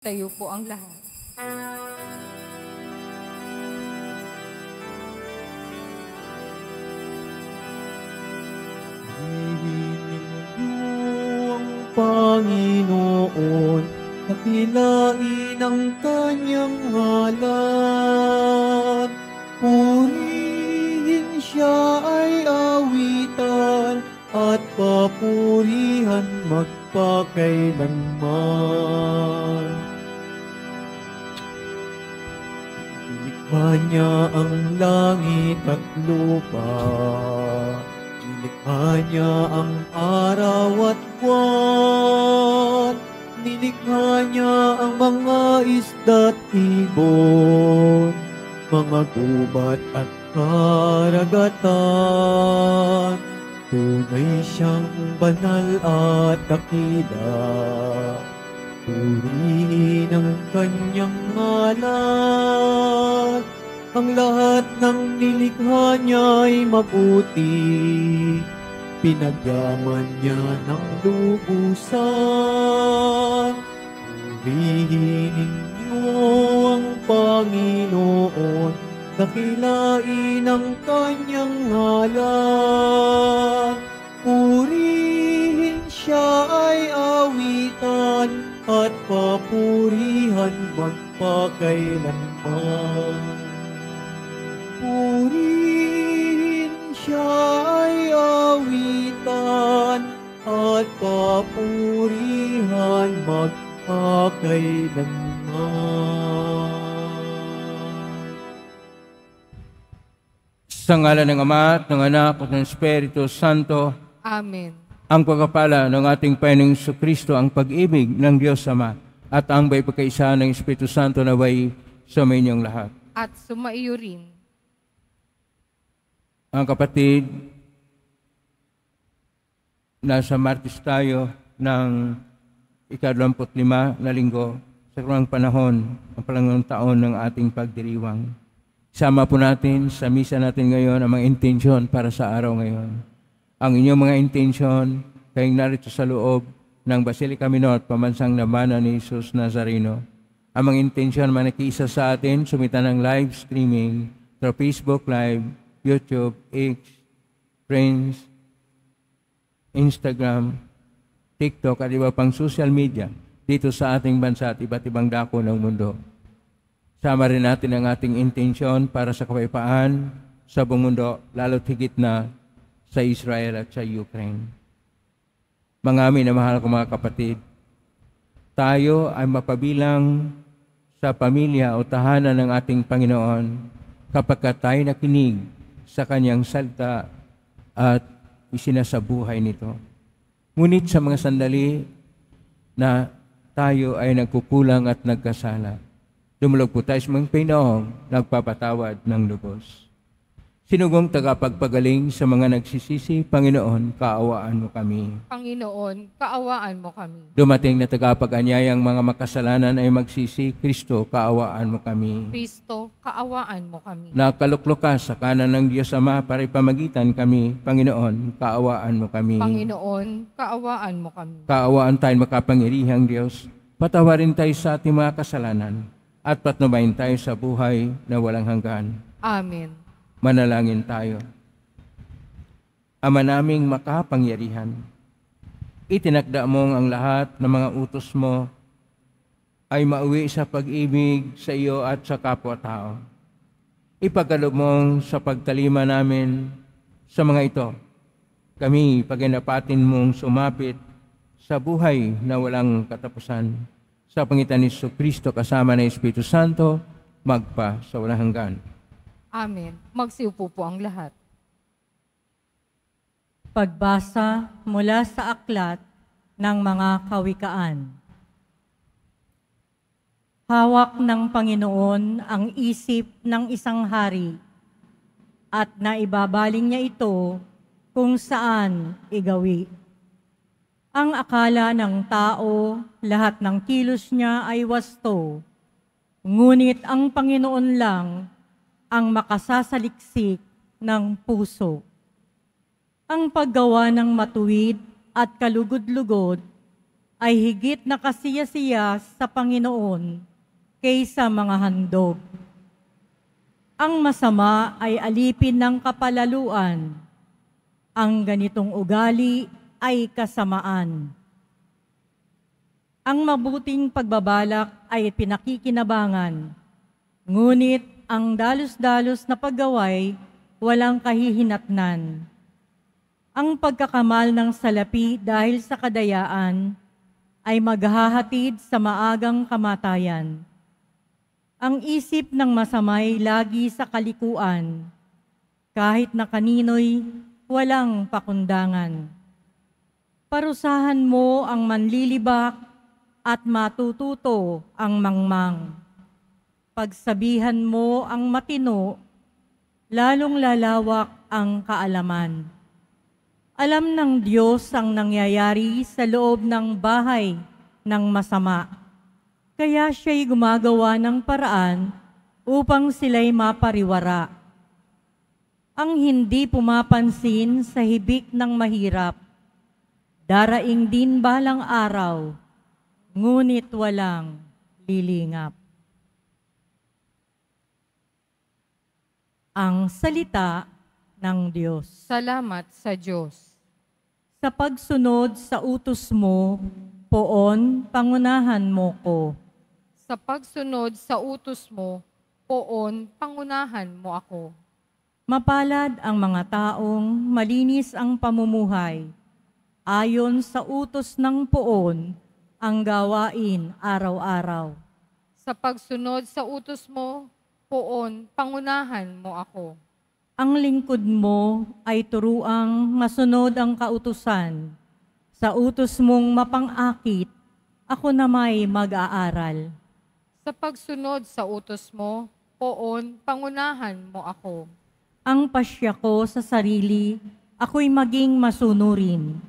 Magtayo po ang lahat. Hihinin niyo ang Panginoon, dakilain ang kanyang ngalan. Purihin siya ay awitan, at papurihan magpakailanman. Nilikha niya ang langit at lupa, nilikha niya ang araw at buwan, nilikha niya ang mga isda't ibon, mga gubat at karagatan. Tunay siyang banal at dakila, purihin ang kanyang ngalan. Ang lahat ng nilikha niya'y mabuti, pinagyaman niya ng lubusan. Purihin ninyo ang Panginoon, dakilain ang kanyang ngalan. Purihin siya ay awitan, at papurihan magpakailanman. Purihin siya ay awitan, at papurihan magpakailanman. Sa ngalan ng Ama at ng Anak at ng Espiritu Santo. Amen. Ang pagpapala ng ating Panginoong Jesucristo, ang pag-ibig ng Diyos Ama, at ang may pagkaisa ng Espiritu Santo naway sa inyong lahat. At sumaiyo rin. Ang kapatid, nasa Martes tayo ng ika-25 na linggo sa kurang panahon, ang panahon taon ng ating pagdiriwang. Sama po natin sa misa natin ngayon ang mga intensyon para sa araw ngayon. Ang inyong mga intensyon kayong narito sa loob ng Basilica Minor, pamansang Nabana ni Jesus Nazareno. Ang mga intensyon manakiisa sa atin, sumita ng live streaming through Facebook Live, YouTube, X, Friends, Instagram, TikTok at iba pang social media dito sa ating bansa at iba't ibang dako ng mundo. Sama rin natin ang ating intensyon para sa kapayapaan sa buong mundo, lalo't higit na sa Israel at sa Ukraine. Mga minamahal ko mga kapatid, tayo ay mapabilang sa pamilya o tahanan ng ating Panginoon kapag tayo nakinig sa Kanyang salita at isinasabuhay nito. Ngunit sa mga sandali na tayo ay nagkukulang at nagkasala, dumulog po tayo sa mga Panginoong nagpapatawad ng lubos. Sinugong tagapagpagaling sa mga nagsisisi, Panginoon, kaawaan mo kami. Panginoon, kaawaan mo kami. Dumating na tagapag-anyayang mga makasalanan ay magsisi, Kristo, kaawaan mo kami. Kristo, kaawaan mo kami. Nakaluklok ka sa kanan ng Diyos Ama para ipamagitan kami, Panginoon, kaawaan mo kami. Panginoon, kaawaan mo kami. Kaawaan tayo makapangyarihang Diyos, patawarin tayo sa ating mga kasalanan, at patnubayin tayo sa buhay na walang hanggan. Amen. Manalangin tayo. Ama naming makapangyarihan, itinakda mong ang lahat ng mga utos mo ay mauwi sa pag-ibig sa iyo at sa kapwa-tao. Ipagkaloob mong sa pagtalima namin sa mga ito, kami paginapatin mong sumapit sa buhay na walang katapusan. Sa pangitan ni Jesucristo kasama ng Espiritu Santo, magpa sa walang hanggan. Amen. Magsiupo po ang lahat. Pagbasa mula sa aklat ng mga kawikaan. Hawak ng Panginoon ang isip ng isang hari at naibabaling niya ito kung saan igawi. Ang akala ng tao, lahat ng kilos niya ay wasto, ngunit ang Panginoon lang ang makasasaliksik ng puso. Ang paggawa ng matuwid at kalugod-lugod ay higit na kasiyasiya sa Panginoon kaysa mga handog. Ang masama ay alipin ng kapalaluan. Ang ganitong ugali ay kasamaan. Ang mabuting pagbabalak ay pinakikinabangan, ngunit ang dalos-dalos na paggaway walang kahihinatnan. Ang pagkakamal ng salapi dahil sa kadayaan ay maghahatid sa maagang kamatayan. Ang isip ng masamay lagi sa kalikuan, kahit na kanino'y walang pakundangan. Parusahan mo ang manlilibak at matututo ang mangmang. Pagsabihan mo ang matino, lalong lalawak ang kaalaman. Alam ng Diyos ang nangyayari sa loob ng bahay ng masama. Kaya siya'y gumagawa ng paraan upang sila'y mapariwara. Ang hindi pumapansin sa hibik ng mahirap, daraing din balang araw, ngunit walang lilingap. Ang salita ng Diyos. Salamat sa Diyos. Sa pagsunod sa utos mo, poon, pangunahan mo ko. Sa pagsunod sa utos mo, poon, pangunahan mo ako. Mapalad ang mga taong malinis ang pamumuhay. Ayon sa utos ng poon, ang gawain araw-araw. Sa pagsunod sa utos mo, poon, pangunahan mo ako. Ang lingkod mo ay turuang masunod ang kautusan. Sa utos mong mapang-akit, ako na may mag-aaral. Sa pagsunod sa utos mo, poon, pangunahan mo ako. Ang pasya ko sa sarili, ako'y maging masunurin.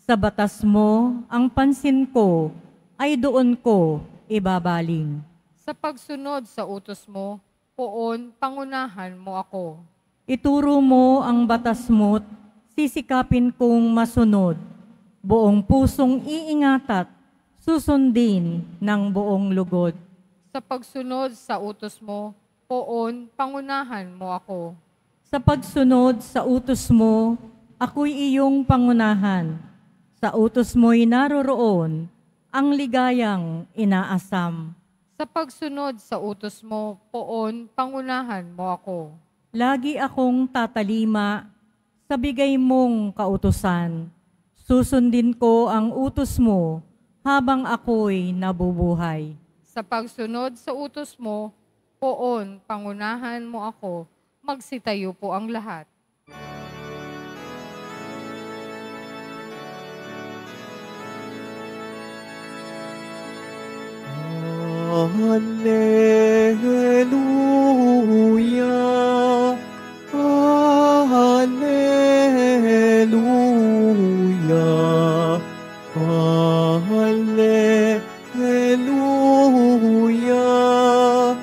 Sa batas mo, ang pansin ko, ay doon ko ibabaling. Sa pagsunod sa utos mo, poon, pangunahan mo ako. Ituro mo ang batas mo't sisikapin kong masunod. Buong pusong iingat at susundin ng buong lugod. Sa pagsunod sa utos mo, poon, pangunahan mo ako. Sa pagsunod sa utos mo, ako'y iyong pangunahan. Sa utos mo'y naroroon ang ligayang inaasam. Sa pagsunod sa utos mo, poon, pangunahan mo ako. Lagi akong tatalima sa bigay mong kautusan. Susundin ko ang utos mo habang ako'y nabubuhay. Sa pagsunod sa utos mo, poon, pangunahan mo ako. Magsitayo po ang lahat. Hallelujah, Hallelujah, Hallelujah,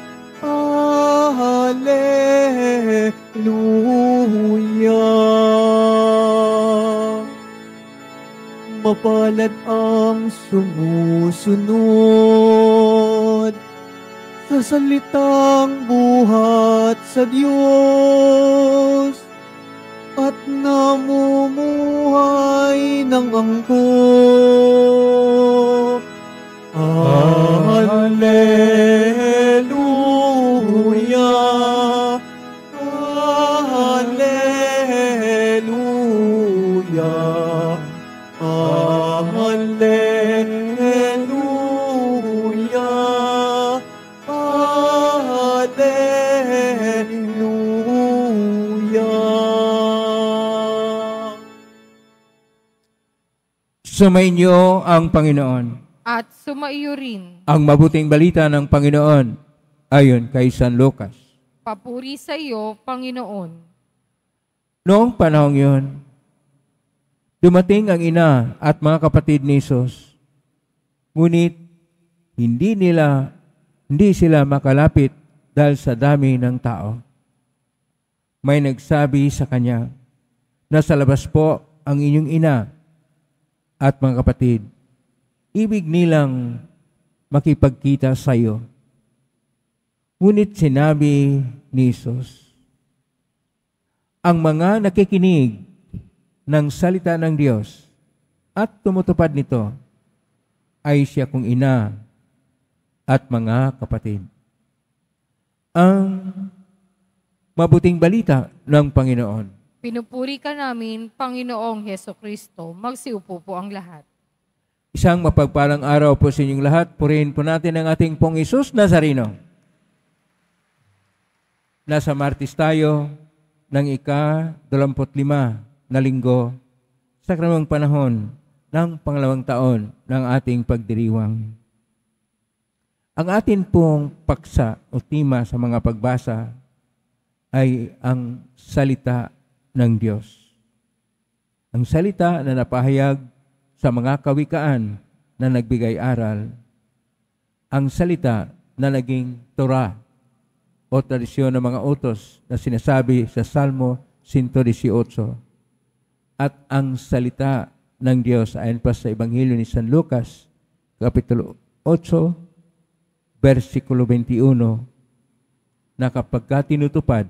Hallelujah. Mapalad ang sumusunod sa salitang buhat sa Diyos at namumuhay ng angkop. Hallelujah, Hallelujah, Hallelujah, Hallelujah. Sumainyo ang Panginoon. At sumaiyo rin, Ang mabuting balita ng Panginoon ayon kay San Lucas. papuri sa iyo, Panginoon. Noong panahong yun, dumating ang ina at mga kapatid ni Jesus. Ngunit hindi sila makalapit dahil sa dami ng tao. May nagsabi sa kanya, nasa labas po ang inyong ina at mga kapatid. ibig nilang makipagkita sa iyo. Ngunit sinabi ni Jesus, ang mga nakikinig ng salita ng Diyos at tumutupad nito ay siya kong ina at mga kapatid. Ang mabuting balita ng Panginoon. Pinupuri ka namin, Panginoong Hesukristo. Magsiupo po ang lahat. Isang mapagpalang araw po sa inyong lahat. Purihin po natin ang ating pong Isus Nazareno. Nasa Martes tayo ng ika-25 na linggo sa karamang panahon ng pangalawang taon ng ating pagdiriwang. Ang atin pong paksa o tema sa mga pagbasa ay ang salita ng Diyos. Ang salita na napahayag sa mga kawikaan na nagbigay aral. Ang salita na naging Torah o tradisyon ng mga utos na sinasabi sa Salmo 118. At ang salita ng Diyos ayon pa sa Ebanghelyo ni San Lucas, Kapitulo 8, versikulo 21, na kapag tinutupad,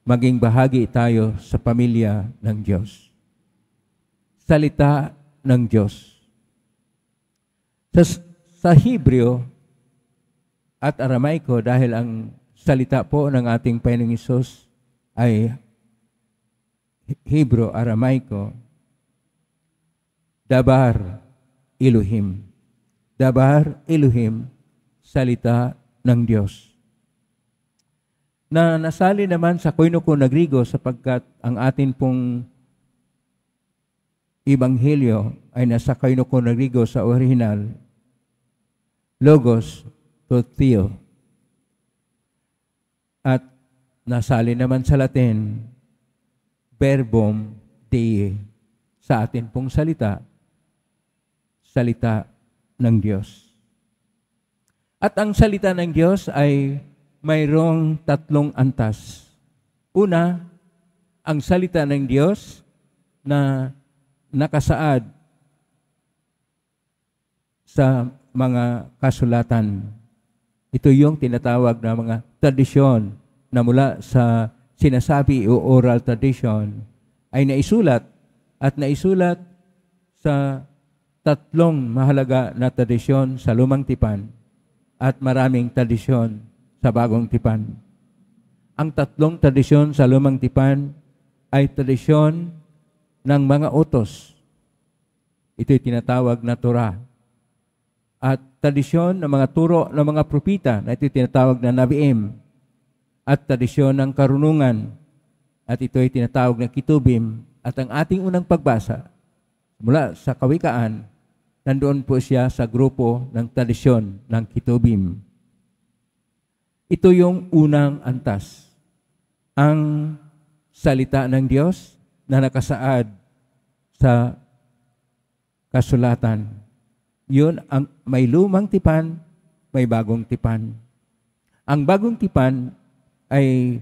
maging bahagi tayo sa pamilya ng Diyos. Salita ng Diyos. Sa Hebreo at Aramaiko, dahil ang salita po ng ating Panginoong Hesus ay Hebrew, Aramaiko, Dabar Elohim. Dabar Elohim, salita ng Diyos. Na nasali naman sa Koinoko na Grigo sapagkat ang atin pong Ebanghelyo ay nasa Koinoko na Grigo sa original, Logos to Theo. At nasali naman sa Latin, Verbum Dei, sa atin pong salita, salita ng Diyos. At ang salita ng Diyos ay mayroong tatlong antas. Una, ang salita ng Diyos na nakasaad sa mga kasulatan. Ito yung tinatawag na mga tradisyon na mula sa sinasabi o oral tradition ay naisulat sa tatlong mahalaga na tradisyon sa Lumang Tipan at maraming tradisyon sa Bagong Tipan. Ang tatlong tradisyon sa Lumang Tipan ay tradisyon ng mga utos. Ito'y tinatawag na Torah. At tradisyon ng mga turo ng mga propita na ito'y tinatawag na Nabiim. At tradisyon ng karunungan. At ito'y tinatawag na Kitubim. At ang ating unang pagbasa mula sa Kawikaan, nandoon po siya sa grupo ng tradisyon ng Kitubim. Ito yung unang antas. Ang salita ng Diyos na nakasaad sa kasulatan. Yun ang may lumang tipan, may bagong tipan. Ang bagong tipan ay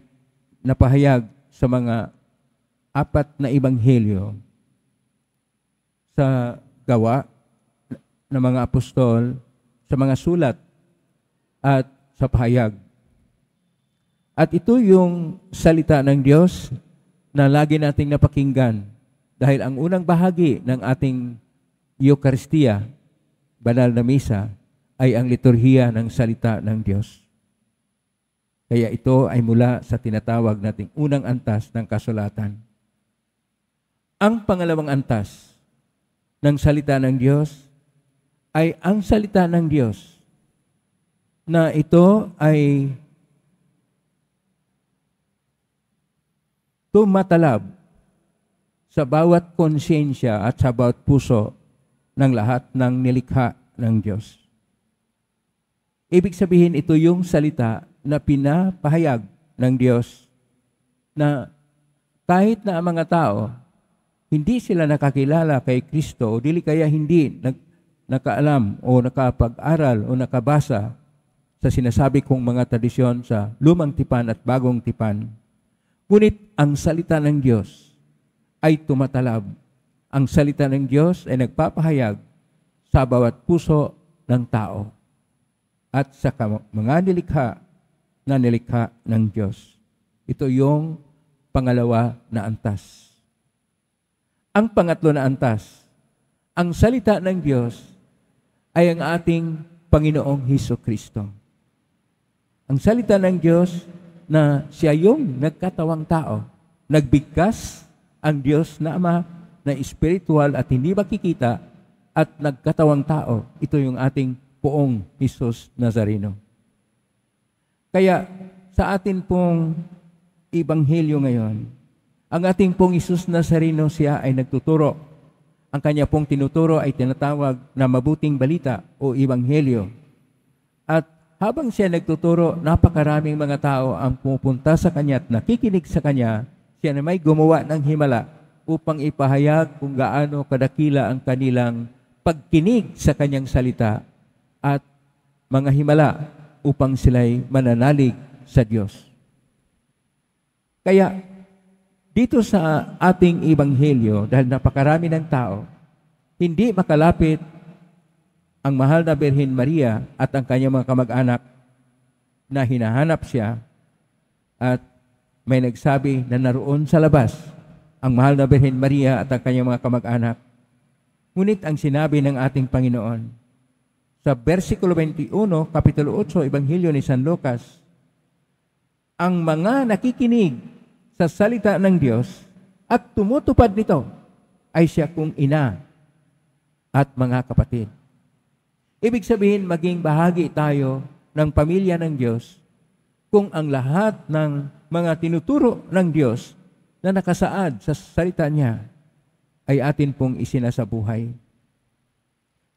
napahayag sa mga 4 na ebanghelyo sa gawa ng mga apostol, sa mga sulat at sa pahayag. At ito yung salita ng Diyos na lagi nating napakinggan dahil ang unang bahagi ng ating Eucharistia, banal na misa, ay ang liturhiya ng salita ng Diyos. Kaya ito ay mula sa tinatawag nating unang antas ng kasulatan. Ang pangalawang antas ng salita ng Diyos ay ang salita ng Diyos na ito ay tumatalab sa bawat konsyensya at sa bawat puso ng lahat ng nilikha ng Diyos. Ibig sabihin, ito yung salita na pinapahayag ng Diyos na kahit na ang mga tao, hindi sila nakakilala kay Kristo o dili kaya hindi nakaalam o nakapag-aral o nakabasa sa sinasabi kong mga tradisyon sa Lumang Tipan at Bagong Tipan. Ngunit ang salita ng Diyos ay tumatalab. Ang salita ng Diyos ay nagpapahayag sa bawat puso ng tao at sa mga nilikha na nilikha ng Diyos. Ito yung pangalawa na antas. Ang pangatlo na antas, ang salita ng Diyos ay ang ating Panginoong Hesukristo. Ang salita ng Diyos na siya yung nagkatawang tao, nagbigkas ang Diyos na Ama na espiritual at hindi makikita at nagkatawang tao. Ito yung ating Poong Jesus Nazareno. Kaya sa atin pong Ebanghelyo ngayon, ang ating pong Jesus Nazareno, siya ay nagtuturo. Ang kanya pong tinuturo ay tinatawag na mabuting balita o Ebanghelyo. At habang siya nagtuturo, napakaraming mga tao ang pupunta sa kanya at nakikinig sa kanya. Siya na may gumawa ng himala upang ipahayag kung gaano kadakila ang kanilang pagkinig sa kanyang salita at mga himala upang sila'y mananalig sa Diyos. Kaya, dito sa ating Ebanghelyo, dahil napakarami ng tao, hindi makalapit ang mahal na Birhen Maria at ang kanyang mga kamag-anak na hinahanap siya at may nagsabi na naroon sa labas ang mahal na Birhen Maria at ang kanyang mga kamag-anak. Ngunit ang sinabi ng ating Panginoon sa versikulo 21, kapitulo 8, Ebanghelyo ni San Lucas, ang mga nakikinig sa salita ng Diyos at tumutupad nito ay siya kong ina at mga kapatid. Ibig sabihin, maging bahagi tayo ng pamilya ng Diyos kung ang lahat ng mga tinuturo ng Diyos na nakasaad sa salita niya ay atin pong isinasabuhay.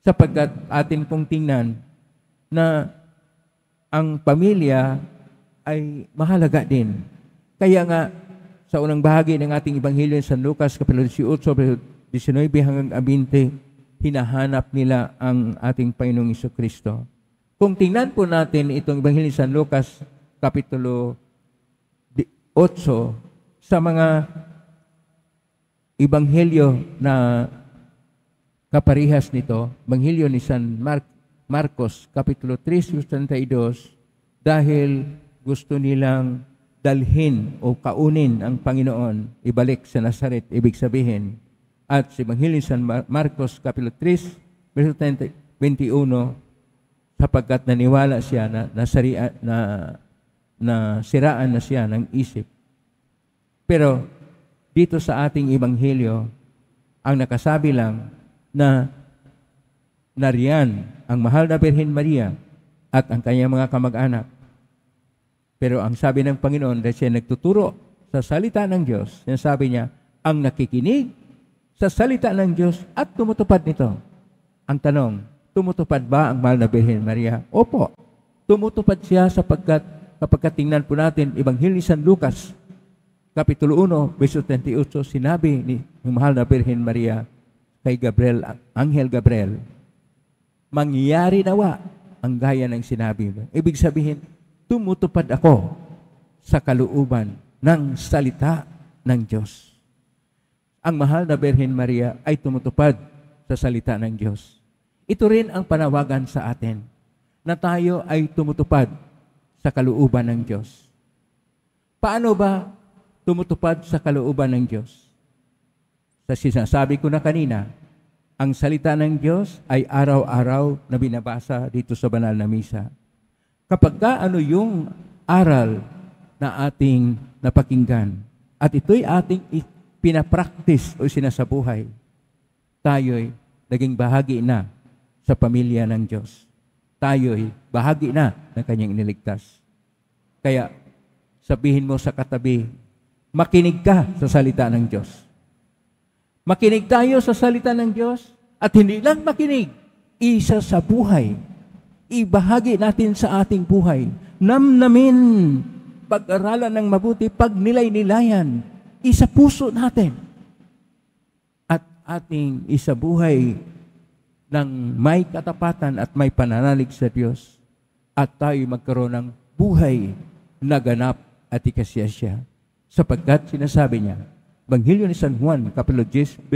Sapagkat atin pong tingnan na ang pamilya ay mahalaga din. Kaya nga, sa unang bahagi ng ating Ebanghelyo sa San Lucas, kapitulo 18, 19 hanggang 20, hinahanap nila ang ating Panginoong Hesukristo. Kung tingnan po natin itong Ebanghelyo sa San Lucas, kapitulo 8, sa mga Ebanghelyo na kaparihas nito, Ebanghelyo ni San Marcos, kapitulo 3, 32, dahil gusto nilang dalhin o kaunin ang Panginoon, ibalik sa Nazaret, ibig sabihin. At sa Ebanghelyo ni San Marcos, kapitulo 3, verso 21, sapagkat naniwala siya na siraan na siya ng isip. Pero dito sa ating Ebanghelyo, ang nakasabi lang na nariyan ang mahal na Birhen Maria at ang kanyang mga kamag-anak. Pero ang sabi ng Panginoon, dahil siya nagtuturo sa salita ng Diyos, sinasabi niya, ang nakikinig sa salita ng Diyos at tumutupad nito. Ang tanong, tumutupad ba ang mahal na Birhen Maria? Opo, tumutupad siya sapagkat kapag tingnan po natin, Ebanghelyo ni San Lucas, kapitulo 1, verso 28, sinabi ni mahal na Birhen Maria kay Gabriel, Anghel Gabriel, mangyayari nawa ang gaya ng sinabi mo. Ibig sabihin, tumutupad ako sa kalooban ng salita ng Diyos. Ang mahal na Birhen Maria ay tumutupad sa salita ng Diyos. Ito rin ang panawagan sa atin na tayo ay tumutupad sa kalooban ng Diyos. Paano ba tumutupad sa kalooban ng Diyos? Sa sinasabi ko na kanina, ang salita ng Diyos ay araw-araw na binabasa dito sa banal na misa. Kapag ano yung aral na ating napakinggan at ito'y ating pinapractice o sinasabuhay, tayo'y naging bahagi na sa pamilya ng Diyos. Tayo'y bahagi na ng kanyang iniligtas. Kaya sabihin mo sa katabi, makinig ka sa salita ng Diyos. Makinig tayo sa salita ng Diyos at hindi lang makinig, isa sa buhay. Ibahagi natin sa ating buhay. Namnamin, pag-aralan ng mabuti, pagnilay-nilayan, isa puso natin. At ating isabuhay ng may katapatan at may pananalig sa Diyos. At tayo magkaroon ng buhay na ganap at ikasiyasya. Sapagkat sinasabi niya, Ebanghelyo ni San Juan, kapitulo 10,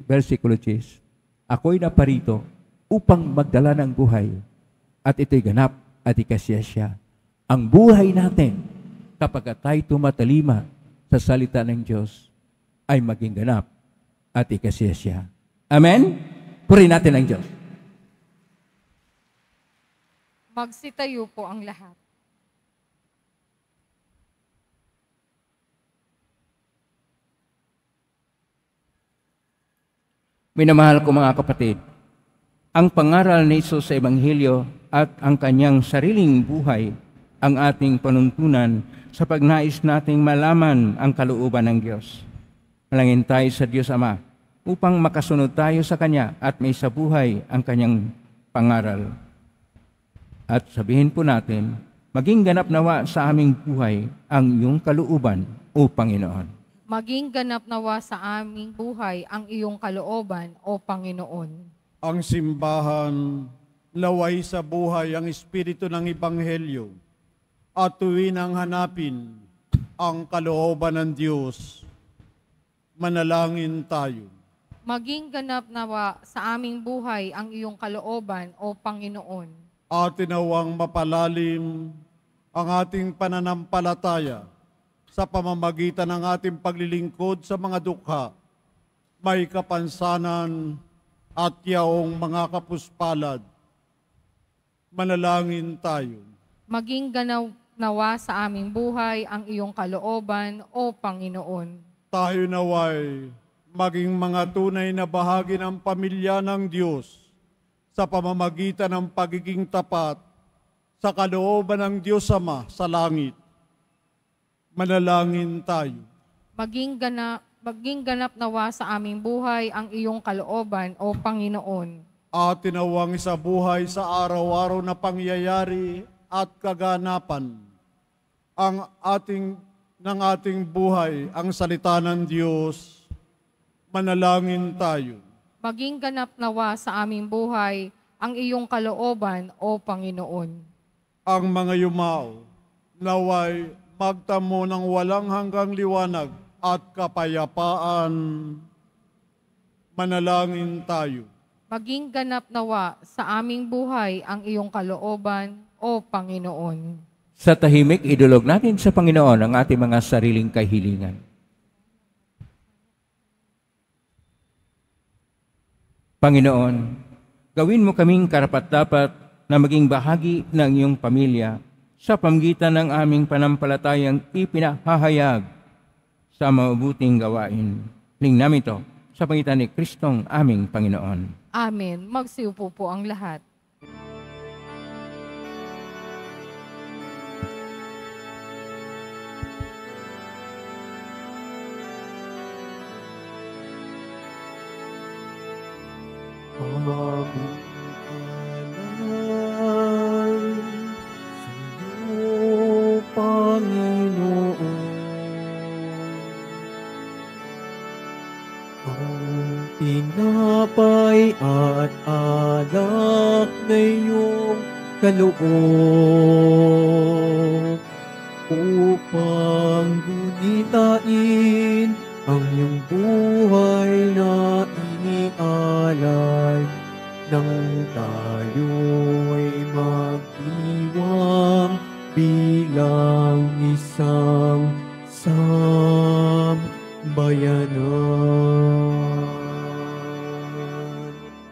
versikulo 10, ako'y naparito upang magdala ng buhay. At ito'y ganap at ikasiyasya. Ang buhay natin, kapag tayo tumatalima sa salita ng Diyos, ay maging ganap at ikasiyasya. Amen? Purihin natin ang Diyos. Magsitayo po ang lahat. Minamahal ko mga kapatid, ang pangaral ni Isus sa Ebanghelyo at ang kanyang sariling buhay ang ating panuntunan sa pagnais nating malaman ang kalooban ng Diyos. Malangin tayo sa Diyos Ama upang makasunod tayo sa Kanya at may sa buhay ang kanyang pangaral. At sabihin po natin, maging ganap nawa sa aming buhay ang iyong kalooban, O Panginoon. Maging ganap nawa sa aming buhay ang iyong kalooban, O Panginoon. Ang simbahan naway sa buhay ang espiritu ng Ebanghelyo at tuwinang hanapin ang kalooban ng Diyos. Manalangin tayo. Maging ganap nawa sa aming buhay ang iyong kalooban, O Panginoon. At tinawang mapalalim ang ating pananampalataya sa pamamagitan ng ating paglilingkod sa mga dukha, may kapansanan at yaong mga kapuspalad. Manalangin tayo. Maging ganap nawa sa aming buhay ang iyong kalooban, O Panginoon. Tayo naway maging mga tunay na bahagi ng pamilya ng Diyos sa pamamagitan ng pagiging tapat sa kalooban ng Diyos Ama sa langit. Manalangin tayo. Maging ganap nawa sa aming buhay ang iyong kalooban, O Panginoon. At tinawang sa buhay sa araw-araw na pangyayari at kaganapan ng ating buhay ang salita ng Diyos. Manalangin tayo. Maging ganap nawa sa aming buhay ang iyong kalooban, O Panginoon. Ang mga yumao naway magtamo ng walang hanggang liwanag at kapayapaan. Manalangin tayo. Maging ganap nawa sa aming buhay ang iyong kalooban, O Panginoon. Sa tahimik, idulog natin sa Panginoon ang ating mga sariling kahilingan. Panginoon, gawin mo kaming karapat-dapat na maging bahagi ng iyong pamilya sa pamamagitan ng aming panampalatayang ipinahahayag sa mabuting gawain. Hiling namin ito sa pangitan ni Kristong aming Panginoon. Amen. Magsiupo po ang lahat. Tinapay at alak na iyong kaloob upang gunitain ang iyong buhay na inialay nang tayo'y mag-iwang bilang isang sambayanan.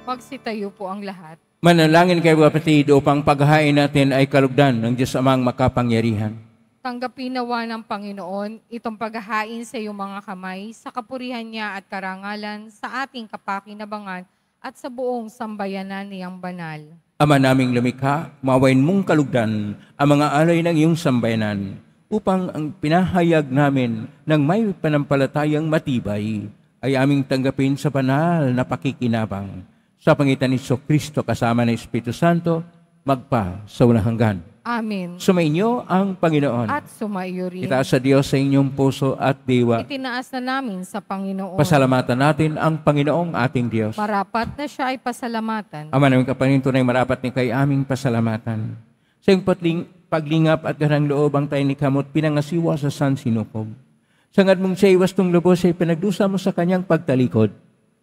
Magsitayo po ang lahat. Manalangin kayo kapatid upang paghahain natin ay kalugdan ng Diyos Amang makapangyarihan. Tanggapin nawa ng Panginoon itong paghahain sa iyong mga kamay sa kapurihan niya at karangalan sa ating kapakinabangan at sa buong sambayanan niyang banal. Ama naming lumikha, maawain mong kalugdan ang mga alay ng iyong sambayanan upang ang pinahayag namin ng may panampalatayang matibay ay aming tanggapin sa banal na pakikinabang. Sa pangitan ni Kristo kasama ng Espiritu Santo, magpa sa walang hanggan. Amen. Sumainyo ang Panginoon. At sumaiyo rin. Itaas sa Diyos sa inyong puso at diwa. Itinaas na namin sa Panginoon. Pasalamatan natin ang Panginoong ating Diyos. Marapat na siya ay pasalamatan. Ama namin kapanin, tunay marapat ni kay aming pasalamatan. Sa iyong paglingap at garang loob ang tayo ni kamot pinangasiwa sa San Sinukob. Sangad mong siya iwas tong lubos ay pinagdusa mo sa kanyang pagtalikod.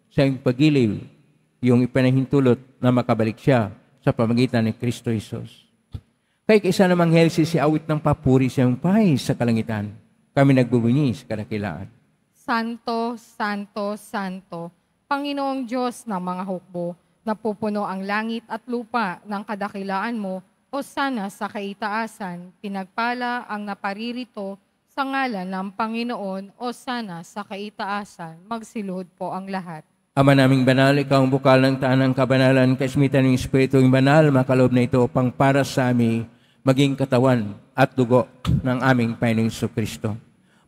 Sa iyong pagiliw, yung ipanahintulot na makabalik siya sa pamagitan ni Kristo Jesus. Kay kaysa namang helsi si awit ng papuri siyang pahay sa kalangitan, kami nagbubunyi sa kadakilaan. Santo, Santo, Santo, Panginoong Diyos ng mga hukbo, napupuno ang langit at lupa ng kadakilaan mo, o sana sa kaitaasan, pinagpala ang naparirito sa ngalan ng Panginoon, o sana sa kaitaasan, magsiluhod po ang lahat. Ama naming banal, ikaw ang bukal ng tanang kabanalan, kaismitan ng Espiritu ng banal, makalob na ito upang para sa amin maging katawan at dugo ng aming Panginoong Jesucristo.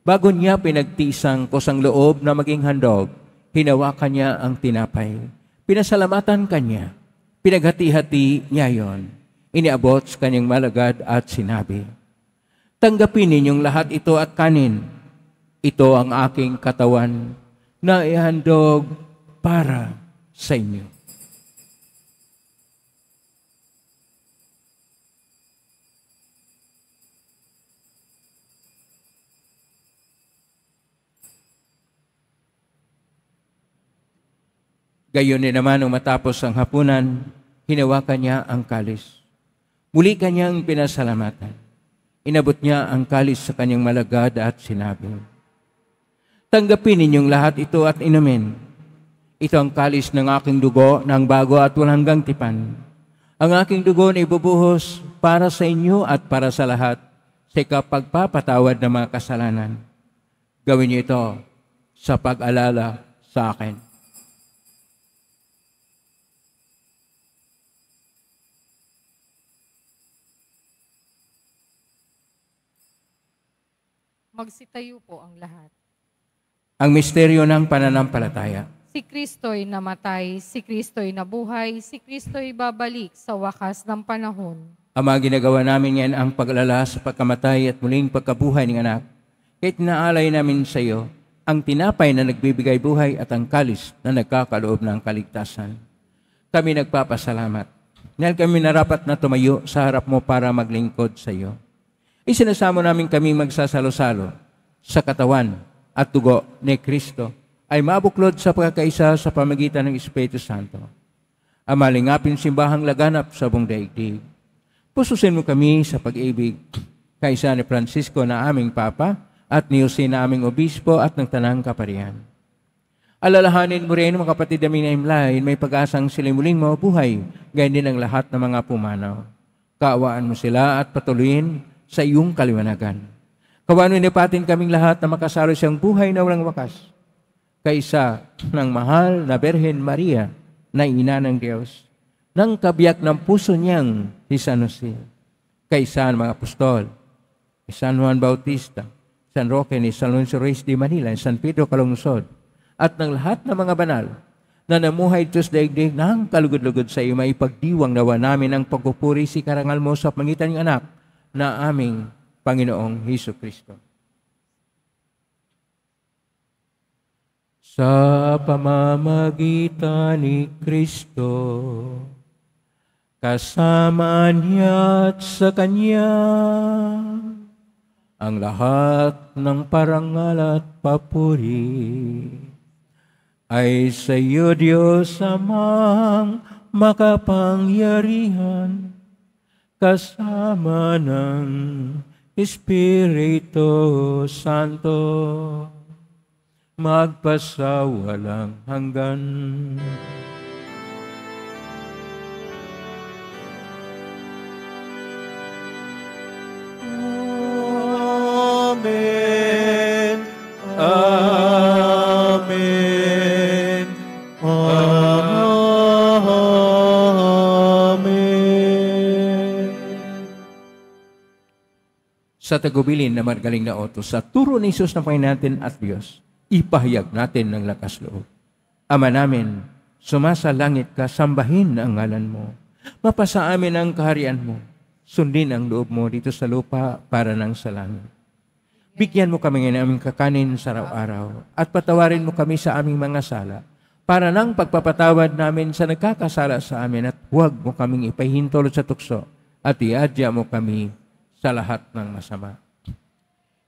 Bago niya pinagtisang kusang loob na maging handog, hinawakan niya ang tinapay. Pinasalamatan kanya. Pinaghati-hati niya yon. Iniabot sa kanyang malagad at sinabi, tanggapin ninyong lahat ito at kanin. Ito ang aking katawan na ihandog para sa inyo. Gayon din naman nung matapos ang hapunan, hinawakan niya ang kalis. Muli kanyang pinasalamatan. Inabot niya ang kalis sa kanyang malagad at sinabi, tanggapin ninyong lahat ito at inumin. Ito ang kalis ng aking dugo ng bago at walang hanggang tipan. Ang aking dugo na ibubuhos para sa inyo at para sa lahat sa ikapagpapatawad ng mga kasalanan. Gawin niyo ito sa pag-alala sa akin. Magsitayo po ang lahat. Ang misteryo ng pananampalataya. Si Kristo'y namatay, si Kristo'y nabuhay, si Kristo'y babalik sa wakas ng panahon. Ama, ginagawa namin yan ang pag-alala sa pagkamatay at muling pagkabuhay ng anak. Kahit naalay namin sa iyo ang tinapay na nagbibigay buhay at ang kalis na nagkakaloob ng kaligtasan. Kami nagpapasalamat dahil kami narapat na tumayo sa harap mo para maglingkod sa iyo. Isinasamo namin kami magsasalo-salo sa katawan at dugo ni Kristo ay mabuklod sa pagkakaisa sa pamagitan ng Espiritu Santo. Amalingapin simbahang laganap sa buong daigdig. Pususin mo kami sa pag-ibig kaisa ni Francisco na aming Papa at ni Jose na aming Obispo at ng Tanang Kaparian. Alalahanin mo rin mga kapatid namin na imlahin, may pag-asang sila muling mabuhay, gayon din ang lahat ng mga pumanaw. Kaawaan mo sila at patuloyin sa iyong kaliwanagan. Kawanon nipatin kaming lahat na makasalo siyang buhay na walang wakas, kaysa ng mahal na Birhen Maria na ina ng Diyos, ng kabiyak ng puso niyang si San Jose, kaysa ng mga apostol, ni San Juan Bautista, San Roque, ni San Alonso Reyes de Manila, ni San Pedro Calungsod, at ng lahat ng mga banal na namuhay Diyos daigdig ng kalugod-lugod sa iyo, maipagdiwang nawa namin ang pagpupuri si karangal mo sa pangitan ng anak na aming Panginoong Jesucristo. Sa pamamagitan ni Kristo, kasama niya at sa Kanya, ang lahat ng parangal at papuri ay sa iyo, Diyos Amang makapangyarihan, kasama ng Espiritu Santo, magpasawalang hanggan. Amen. Amen. Amen. Sa tagubilin na magaling na otos, sa turo ni Jesus na Panginoon natin at Diyos, ipahayag natin ng lakas loob. Ama namin, sumasalangit ka, sambahin ang ngalan mo. Mapasa amin ang kaharian mo. Sundin ang loob mo dito sa lupa para ng sa langit. Bigyan mo kami ng aming kakanin sa araw-araw at patawarin mo kami sa aming mga sala para ng pagpapatawad namin sa nagkakasala sa amin at huwag mo kaming ipahintulot sa tukso at iadya mo kami sa lahat ng masama.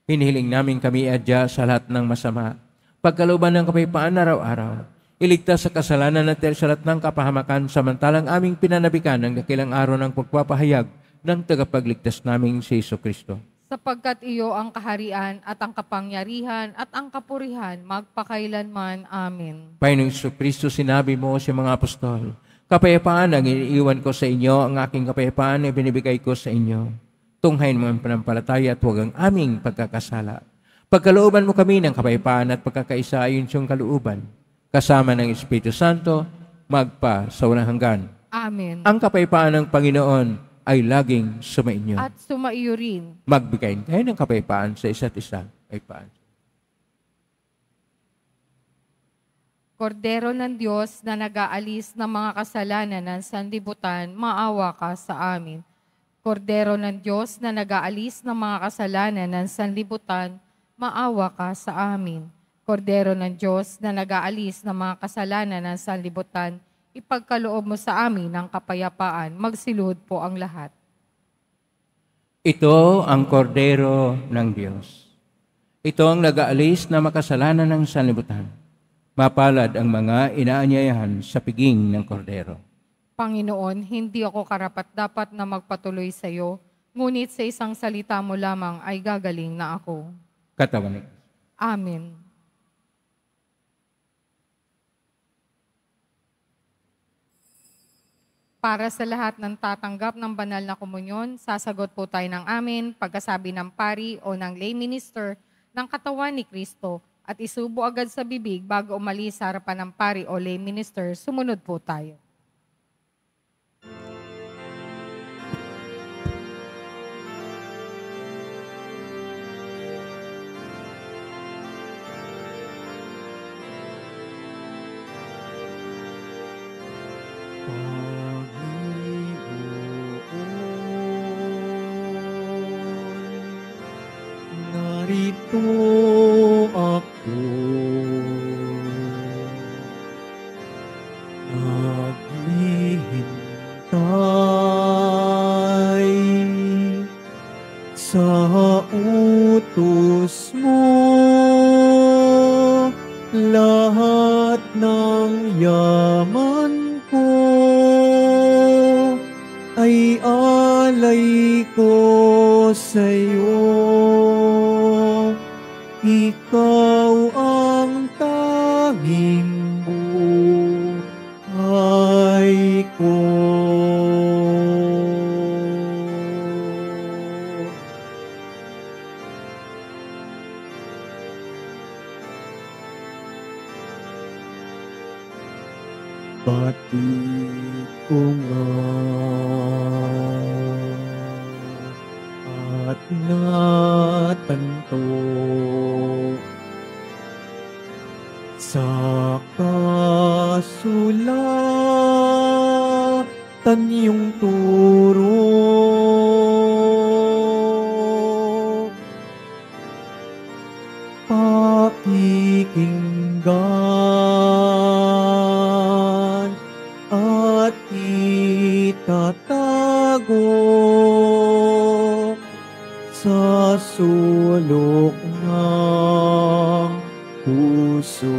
Hinihiling namin kami iadya sa lahat ng masama, pagkalooban ng kapayapaan araw-araw. Iligtas sa kasalanan at sa lahat ng kapahamakan, samantalang aming pinanabikan ng dakilang araw ng pagpapahayag ng tagapagligtas naming si Jesucristo. Sapagkat iyo ang kaharian at ang kapangyarihan at ang kapurihan magpakailanman. Amen. Panginoong Jesucristo, sinabi mo sa mga apostol, kapayapaan ang iniiwan ko sa inyo, ang aking kapayapaan ay binibigay ko sa inyo. Tunghayin mo ang panampalataya at huwag ang aming pagkakasala. Pagkalooban mo kami ng kapayapaan at pagkakaisa ayon sa iyong kalooban, kasama ng Espiritu Santo, magpa sa walang hanggan. Amen. Ang kapayapaan ng Panginoon ay laging sumainyo. At sumaiyo rin. Magbigay kayo ng kapayapaan sa isa't isa. Kapayapaan. Kordero ng Diyos na nag-aalis ng mga kasalanan ng sanlibutan, maawa ka sa amin. Kordero ng Diyos na nag-aalis ng mga kasalanan ng sanlibutan, maawa ka sa amin. Kordero ng Diyos na nag-aalis ng mga kasalanan ng sanlibutan, ipagkaloob mo sa amin ang kapayapaan, magsilud po ang lahat. Ito ang kordero ng Diyos. Ito ang nag-aalis na makasalanan ng sanlibutan. Mapalad ang mga inaanyayahan sa piging ng kordero. Panginoon, hindi ako karapat-dapat na magpatuloy sa iyo, ngunit sa isang salita mo lamang ay gagaling na ako. Katawan ni Kristo. Amen. Para sa lahat ng tatanggap ng banal na komunyon, sasagot po tayo ng amin, pagkasabi ng pari o ng lay minister ng katawan ni Kristo at isubo agad sa bibig bago umalis sa harapan ng pari o lay minister, sumunod po tayo. Narito ako, naghihintay sa utos mo. Lahat ng yaman ko ay alay ko sa'yo. Ikaw ang tanging buhay ko. Batid ko nga at natanto sa kasulatan yung turo. Pakikinggan at itatago sa sulok ng puso.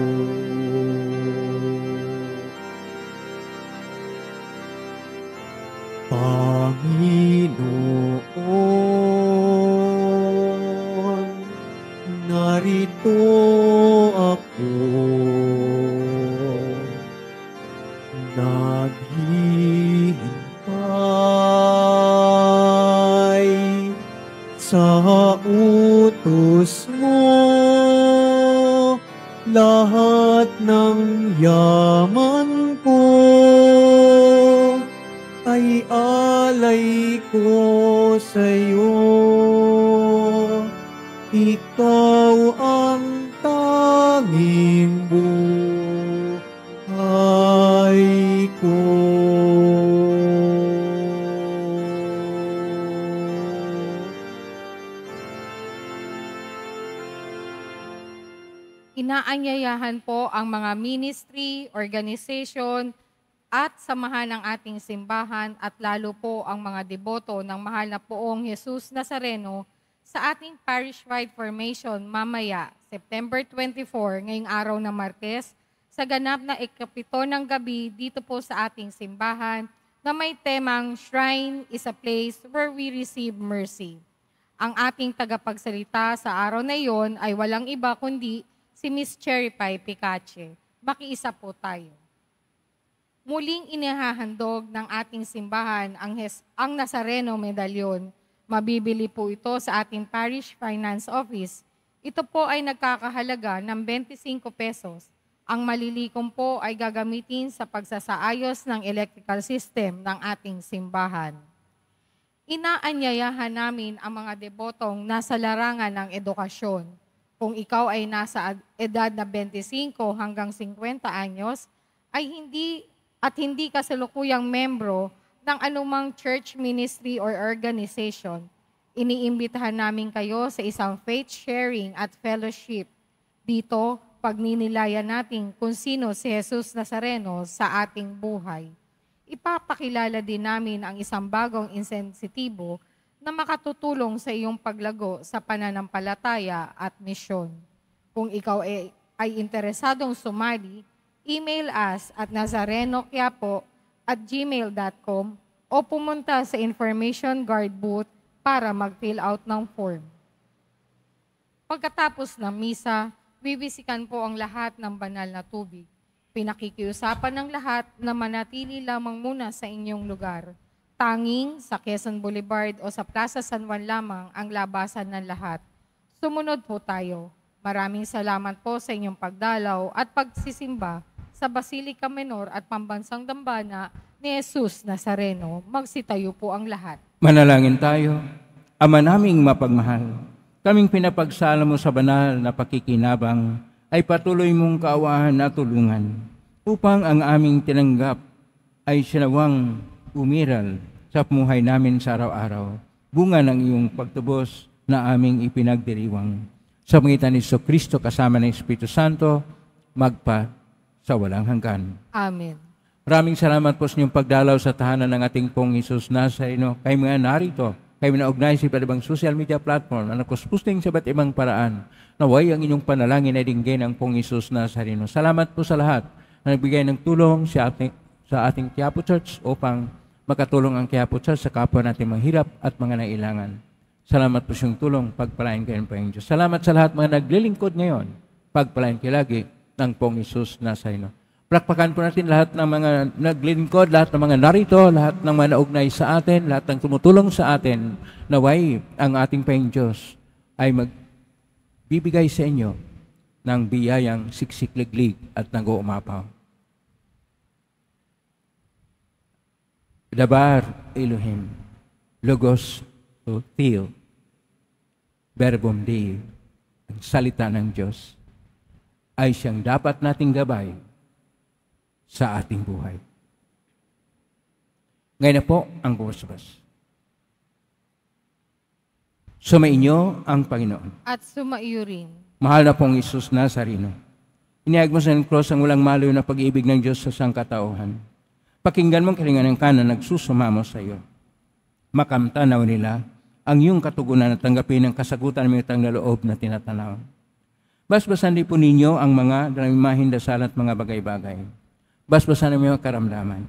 Panginoon, narito ako, naghihintay sa utos mo. Lahat ng yaman ko ay alay ko sa'yo. Ikaw ang tanging buhay ko. Inaanyayahan po ang mga ministry, organization, at samahan ng ating simbahan at lalo po ang mga deboto ng mahal na poong Jesus Nazareno sa ating parish-wide formation mamaya, September 24, ngayong araw ng Martes, sa ganap na ikapito ng gabi dito po sa ating simbahan na may temang Shrine is a place where we receive mercy. Ang ating tagapagsalita sa araw na iyon ay walang iba kundi si Miss Cherry Pie Picache. Makiisa po tayo. Muling inihahandog ng ating simbahan ang Nazareno Medalyon. Mabibili po ito sa ating Parish Finance Office. Ito po ay nagkakahalaga ng 25 pesos. Ang malilikom po ay gagamitin sa pagsasaayos ng electrical system ng ating simbahan. Inaanyayahan namin ang mga debotong nasa larangan ng edukasyon. Kung ikaw ay nasa edad na 25 hanggang 50 anyos, ay hindi kasalukuyang membro ng anumang church ministry or organization, iniimbitahan namin kayo sa isang faith sharing at fellowship. Dito, pagninilayan natin kung sino si Jesus Nazareno sa ating buhay. Ipapakilala din namin ang isang bagong insensitibo na makatutulong sa iyong paglago sa pananampalataya at misyon. Kung ikaw ay interesadong sumali, email us at nazarenoquiapo@gmail.com o pumunta sa information guard booth para mag-fill out ng form. Pagkatapos ng misa, bibisikan po ang lahat ng banal na tubig. Pinakikiusapan ng lahat na manatili lamang muna sa inyong lugar. Tanging sa Quezon Boulevard o sa Plaza San Juan lamang ang labasan ng lahat. Sumunod po tayo. Maraming salamat po sa inyong pagdalaw at pagsisimba sa Basilica Menor at Pambansang Dambana ni Jesus Nazareno. Magsitayo po ang lahat. Manalangin tayo. Ama naming mapagmahal, kaming pinapagsala mo sa banal na pakikinabang ay patuloy mong kaawahan at tulungan upang ang aming tinanggap ay sinawang umiral sa buhay namin sa araw-araw, bunga ng iyong pagtubos na aming ipinagdiriwang. Sa pangitan ni Kristo kasama ng Espiritu Santo, magpa sa walang hanggan. Amen. Maraming salamat po sa inyong pagdalaw sa tahanan ng ating pong Jesus Nazareno. Kayo mga narito, kayo naugnay sa iba't ibang social media platform na nakuspusting sa iba't ibang paraan. Naway ang inyong panalangin ay dinggin ang pong Jesus Nazareno. Salamat po sa lahat na nagbigay ng tulong sa ating Quiapo Church upang makatulong ang Quiapo Church sa kapwa natin mahirap at mga nailangan. Salamat po sa iyong tulong. Pagpalain kayo ng Panginoon Diyos. Salamat sa lahat mga naglilingkod ngayon. Pagpalain kayo lagi ng pong Jesus Nazareno. Prakpakan po natin lahat ng mga naglilingkod, lahat ng mga narito, lahat ng mga naugnay sa atin, lahat ng tumutulong sa atin. Naway ang ating Panginoon Diyos ay magbibigay sa inyo ng biyayang siksikliglig at nag-uumapaw. Dabar Elohim, Logos o Theo, Verbum Dei, ang salita ng Diyos, ay siyang dapat nating gabay sa ating buhay. Ngayon na po ang bumasabas. Sumainyo ang Panginoon. At sumaiyo rin. Mahal na pong Jesus Nazareno, iniayag mo sa cross ang walang maliw na pag-ibig ng Diyos sa sangkatauhan. Pakinggan mong kalingan ng kanan nagsusumamo sa iyo. Makamtanaw nila ang iyong katugunan at tanggapin ang kasagutan ng mitang na loob na tinatanaw. Basbasan din po ninyo ang mga dalawimahing dasal at mga bagay-bagay. Basbasan ng mga karamdaman.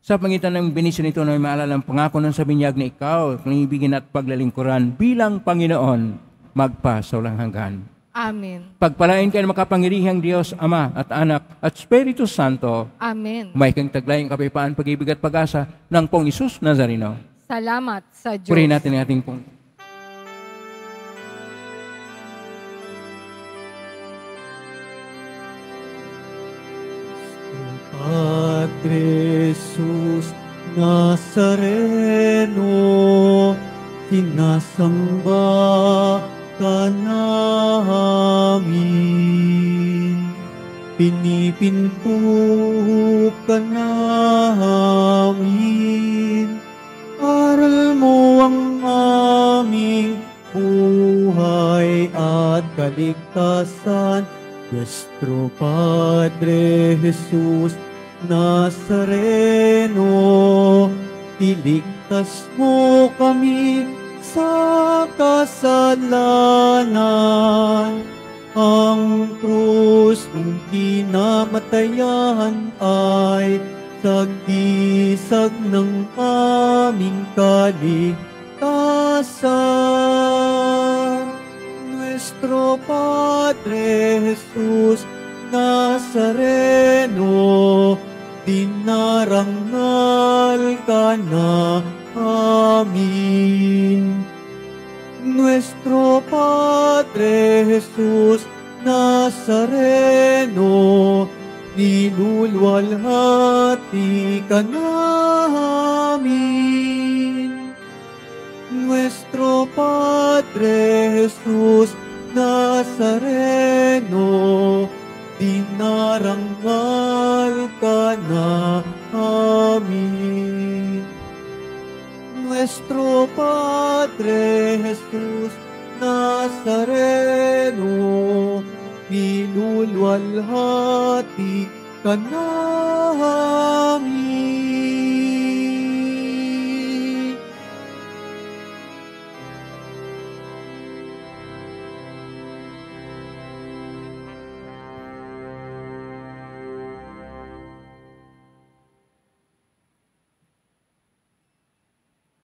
Sa pangitan ng benisyon nito na may maalala ang pangako ng sa binyag na ikaw, panibigin at paglalingkuran bilang Panginoon, magpa sa walang hanggan. Amen. Pagpalain kayo ng makapangirihang Diyos, Ama at Anak at Espiritu Santo. Amen. May kang taglayang kapayapaan, pag-ibig at pag-asa ng pong Jesus Nazareno. Salamat sa Diyos. Purihin natin ang ating pong Padre Jesus Nazareno, sinasamba ka namin, pinipinto ka namin, aral mo ang aming buhay at kaligtasan, Nuestro Padre Jesus Nazareno, iligtas mo kami sa kasalanan, Ang krus ng kinamatayan ay sagdisag ng aming kaligtasan. Nuestro Padre Jesus Nazareno, dinarangal ka na amin. Nuestro Padre Jesus Nazareno, niluluwalhati ka namin. Nuestro Padre Jesus Nazareno, dinarangal ka na amin. Nuestro Padre Jesus Nazareno, niluluwalhati ka namin.